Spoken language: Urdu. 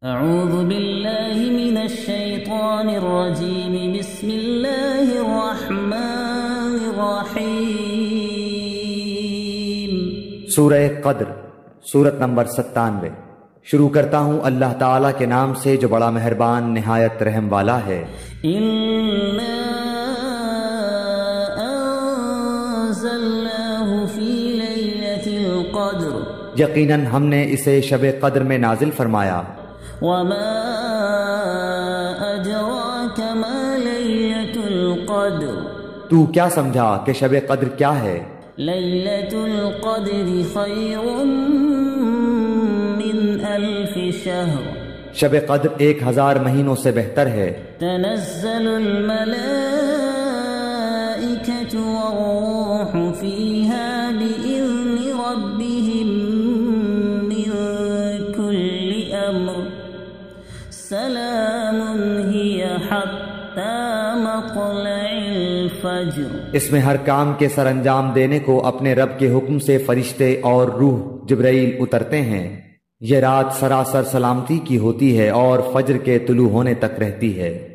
اعوذ باللہ من الشیطان الرجیم بسم اللہ الرحمن الرحیم۔ سورہ قدر، سورت نمبر 97۔ شروع کرتا ہوں اللہ تعالیٰ کے نام سے جو بڑا مہربان نہایت رحم والا ہے۔ اِنَّا أَنزَلْنَاهُ فِي لَيْلَةِ الْقَدْرِ، یقیناً ہم نے اسے شب قدر میں نازل فرمایا۔ وَمَا أَدْرَاكَ مَا لَيْلَةُ الْقَدْرِ، تو کیا سمجھا کہ شب قدر کیا ہے؟ لَيْلَةُ الْقَدْرِ خَيْرٌ مِّنْ أَلْفِ شَهْرٍ، شب قدر 1000 مہینوں سے بہتر ہے۔ تنزل الملائکۃ والروح فیہا بإذن ربهم من كل امر، سلام هی حتی مطلع الفجر۔ اس میں ہر کام کے سر انجام دینے کو اپنے رب کے حکم سے فرشتے اور روح جبرائیل اترتے ہیں۔ یہ رات سراسر سلامتی کی ہوتی ہے اور فجر کے طلوع ہونے تک رہتی ہے۔